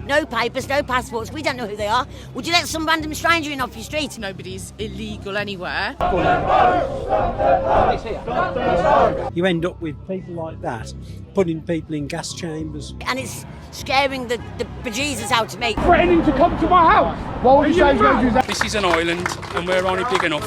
No papers, no passports, we don't know who they are. Would you let some random stranger in off your street? Nobody's illegal anywhere. You end up with people like that, putting people in gas chambers. And it's scaring the bejesus out of me. Threatening to come to my house. What would you say to that? This is an island and we're only big enough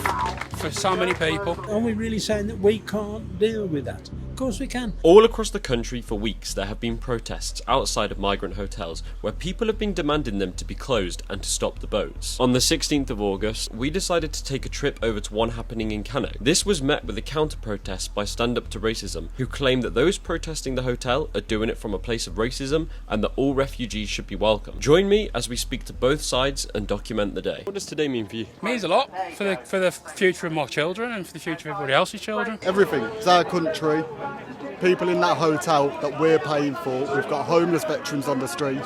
for so many people. Are we really saying that we can't deal with that? Of course we can. All across the country for weeks there have been protests outside of migrant hotels where people have been demanding them to be closed and to stop the boats. On the 16th of August, we decided to take a trip over to one happening in Cannock. This was met with a counter-protest by Stand Up to Racism, who claim that those protesting the hotel are doing it from a place of racism and that all refugees should be welcome. Join me as we speak to both sides and document the day. What does today mean for you? It means a lot for the future of my children and for the future of everybody else's children. Everything. It's our country. People in that hotel that we're paying for. We've got homeless veterans on the street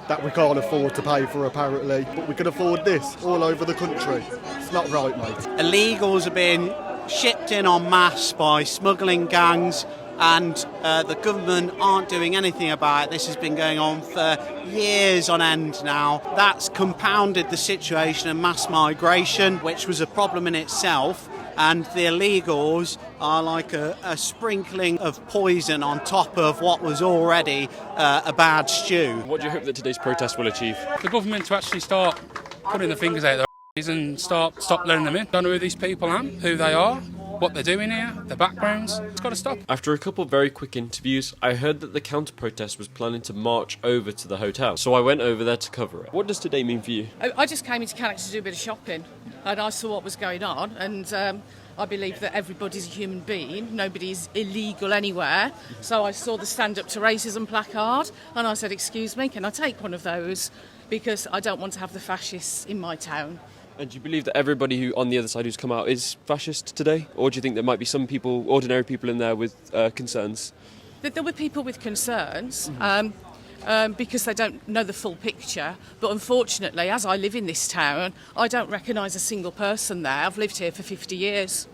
that we can't afford to pay for apparently, but we can afford this all over the country. It's not right, mate. Illegals are being shipped in en masse by smuggling gangs, and the government aren't doing anything about it. This has been going on for years on end now. That's compounded the situation of mass migration, which was a problem in itself. And the illegals are like a sprinkling of poison on top of what was already a bad stew. What do you hope that today's protest will achieve? The government to actually start putting the fingers out their eyes and stop letting them in. Don't know who these people are, who they are, what they're doing here, their backgrounds. It's got to stop. After a couple of very quick interviews, I heard that the counter-protest was planning to march over to the hotel, so I went over there to cover it. What does today mean for you? I just came into Cannock to do a bit of shopping and I saw what was going on, and I believe that everybody's a human being, nobody's illegal anywhere. So I saw the Stand Up to Racism placard and I said, excuse me, can I take one of those? Because I don't want to have the fascists in my town. And do you believe that everybody who on the other side who's come out is fascist today? Or do you think there might be some people, ordinary people in there with concerns? There were people with concerns because they don't know the full picture. But unfortunately, as I live in this town, I don't recognise a single person there. I've lived here for 50 years.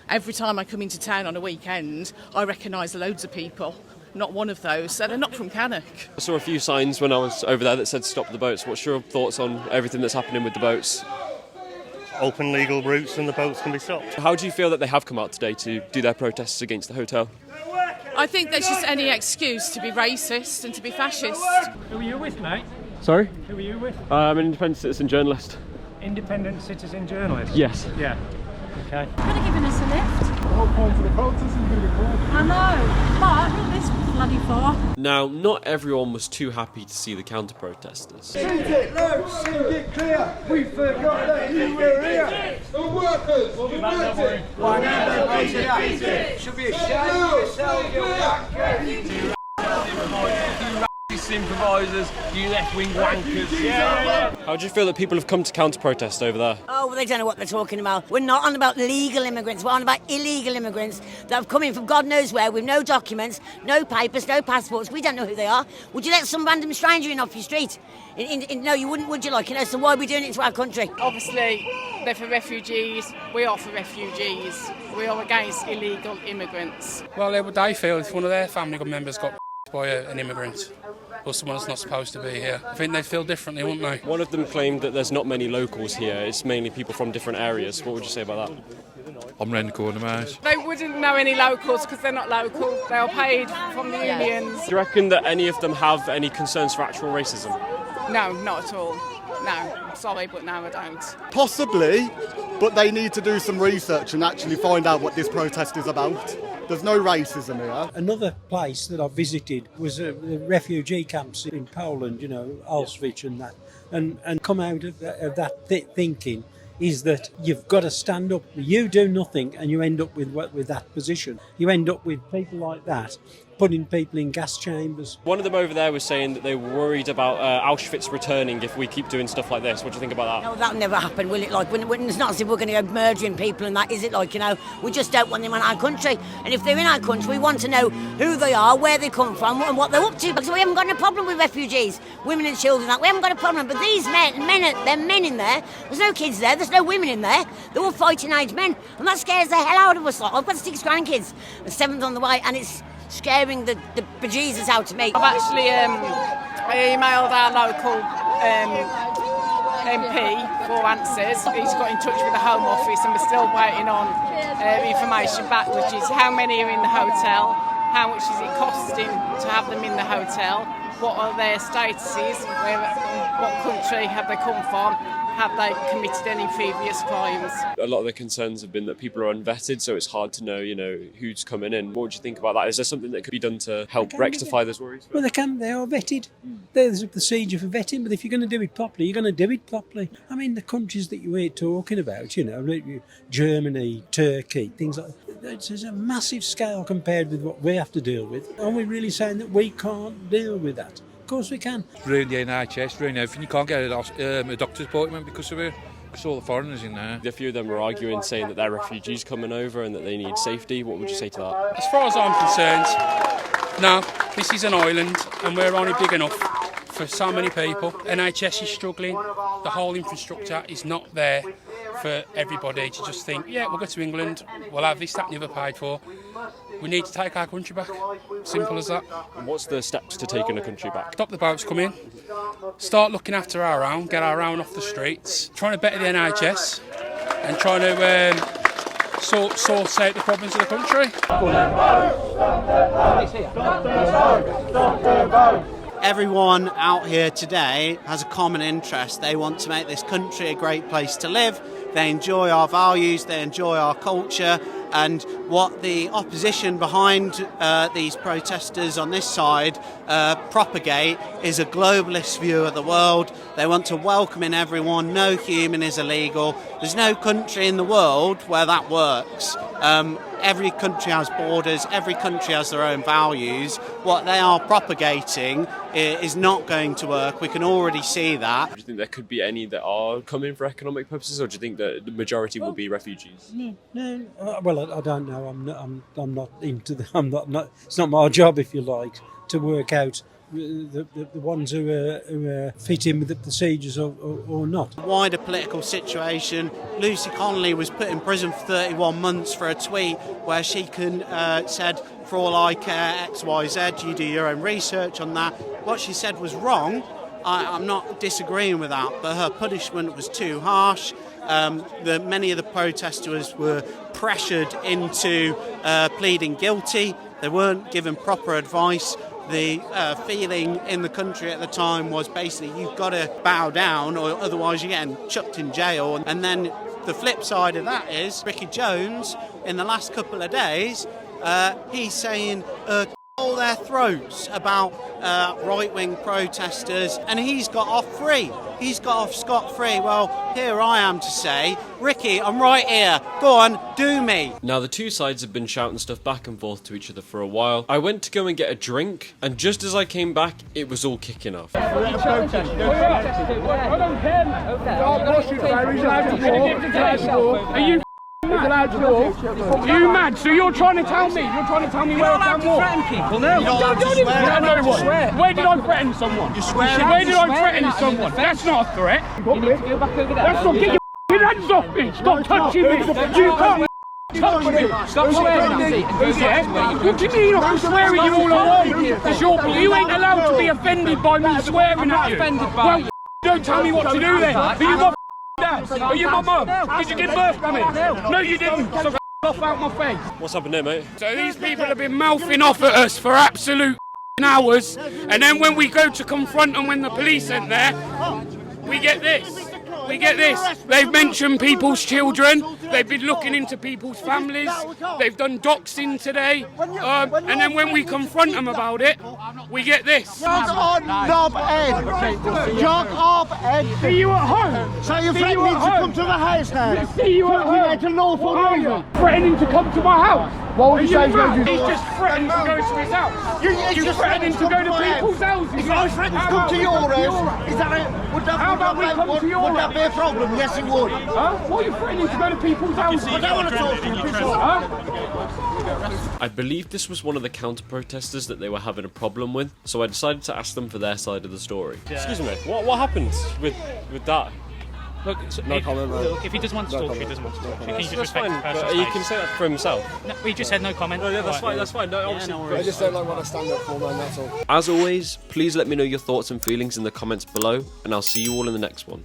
Every time I come into town on a weekend, I recognise loads of people. Not one of those, so they're not from Cannock. I saw a few signs when I was over there that said stop the boats. What's your thoughts on everything that's happening with the boats? Open legal routes and the boats can be stopped. How do you feel that they have come out today to do their protests against the hotel? I think there's just any excuse to be racist and to be fascist. Who are you with, mate? Sorry? Who are you with? I'm an independent citizen journalist. Independent citizen journalist? Yes. Yeah. Okay. Could have given us a lift. The whole point of the protest is going to be cool. I know, but who is this bloody for? Now, not everyone was too happy to see the counter-protesters. Sing it loud, sing it clear. We forgot that you were here. The workers, the workers. Why now they should be ashamed of yourself, you wankers. Improvisers, you left-wing wankers. Yeah. How do you feel that people have come to counter-protest over there? Oh, well, they don't know what they're talking about. We're not on about legal immigrants, we're on about illegal immigrants that have come in from God knows where with no documents, no papers, no passports, we don't know who they are. Would you let some random stranger in off your street? No, you wouldn't, would you, like, so why are we doing it to our country? Obviously, they're for refugees, we are for refugees, we are against illegal immigrants. Well, they feel if one of their family members got by an immigrant or someone that's not supposed to be here, I think they'd feel differently, wouldn't they? One of them claimed that there's not many locals here, it's mainly people from different areas. What would you say about that? I'm round the corner, mate. They wouldn't know any locals because they're not local, they are paid from the unions. Do you reckon that any of them have any concerns for actual racism? No, not at all. No, sorry, but no, I don't. Possibly, but they need to do some research and actually find out what this protest is about. There's no racism here. Another place that I visited was the refugee camps in Poland, Auschwitz and that. And come out of that thinking is that you've got to stand up. You do nothing and you end up with that position. You end up with people like that putting people in gas chambers. One of them over there was saying that they were worried about Auschwitz returning if we keep doing stuff like this. What do you think about that? No, that'll never happen, will it? Like, when it's not as if we're going to go murdering people and that, is it? Like, we just don't want them in our country. And if they're in our country, we want to know who they are, where they come from, and what they're up to. Because we haven't got no problem with refugees, women and children. We haven't got a problem. But these men in there. There's no kids there. There's no women in there. They're all fighting-age men, and that scares the hell out of us. I've got 6 grandkids, a 7th on the way, and it's scaring the bejesus out of me. I've actually I emailed our local MP for answers. He's got in touch with the Home Office and we're still waiting on information back, which is how many are in the hotel, how much is it costing to have them in the hotel, what are their statuses, what country have they come from, have they committed any previous crimes. A lot of the concerns have been that people are unvetted, so it's hard to know, who's coming in. What would you think about that? Is there something that could be done to help rectify those worries? Well, they are vetted. There's a procedure for vetting, but if you're going to do it properly, you're going to do it properly. I mean, the countries that you were talking about, Germany, Turkey, things like that, it's a massive scale compared with what we have to deal with. Are we really saying that we can't deal with that? Of course we can. Ruin the NHS, ruin everything. You can't get a doctor's appointment because of it. Because all the foreigners in there. A few of them are arguing, saying that they're refugees coming over and that they need safety. What would you say to that? As far as I'm concerned, no, this is an island and we're only big enough for so many people. NHS is struggling. The whole infrastructure is not there for everybody to just think, yeah, we'll go to England, we'll have this, that and the other paid for. We need to take our country back. Simple as that. And what's the steps to taking a country back? Stop the boats coming, start looking after our own, get our own off the streets, trying to better the NHS and trying to sort out the problems of the country. Everyone out here today has a common interest. They want to make this country a great place to live. They enjoy our values, they enjoy our culture, and what the opposition behind these protesters on this side propagate is a globalist view of the world. They want to welcome in everyone. No human is illegal. There's no country in the world where that works. Every country has borders, every country has their own values. What they are propagating is not going to work. We can already see that. Do you think there could be any that are coming for economic purposes, or do you think that the majority will be refugees? No. Well, I don't know. I'm not into the. I'm not. It's not my job, if you like, to work out the ones who fit in with the procedures or not. Wider political situation. Lucy Connolly was put in prison for 31 months for a tweet where she said, for all I care, XYZ, you do your own research on that. What she said was wrong. I'm not disagreeing with that, but her punishment was too harsh. Many of the protesters were pressured into pleading guilty. They weren't given proper advice. The feeling in the country at the time was basically you've got to bow down or otherwise you're getting chucked in jail. And then the flip side of that is Ricky Jones, in the last couple of days, he's saying all their throats about right-wing protesters, and he's got off free. He's got off scot-free. Well, here I am to say, Ricky, I'm right here. Go on, do me. Now, the two sides have been shouting stuff back and forth to each other for a while. I went to go and get a drink, and just as I came back, it was all kicking off. I don't care. Are you mad? Are you mad? So you're trying to tell me? You're trying to tell me where I can walk? Threaten people? No. Where did I threaten someone? Where did I threaten someone? That's not a threat. You need to go back over there. That's not. Get your hands off me! Stop touching me! You can't. Touch me! Stop swearing! What do you mean I'm swearing you all along? You ain't allowed to be offended by me swearing at you. Well, don't tell me what to do then. Are you my dad? Are you my mum? Did you give birth to me? No, you didn't. So off out my face. What's happened there, mate? So these people have been mouthing off at us for absolute hours, and then when we go to confront them when the police ain't there, we get this. They've mentioned people's children. They've been looking into people's families. They've done doxing today. And then when we confront them about it, we get this. Jog on, knob head. Jog off head. See you at home. So you're threatening to come to the house now? See you at home. It's a lawful reason. Threatening to come to my house. What would you say? He's just threatening to go to his house. You're threatening to go to people's houses. If I threaten to come to your house, is that it? Would that be a problem? Yes, it would. Huh? What are you threatening to go to people's houses? I don't want to talk to you. I believe this was one of the counter-protesters that they were having a problem with, so I decided to ask them for their side of the story. Excuse me, what happened with that? Look, No comment, mate. Look, if he doesn't want to talk, he doesn't want to talk. Can you just That's respect fine. the person's But he space? can say that for himself. No, he just said no comment. No, yeah, that's Right. fine. That's fine. No, obviously. I just don't like what I stand up for, man, that's all. As always, please let me know your thoughts and feelings in the comments below, and I'll see you all in the next one.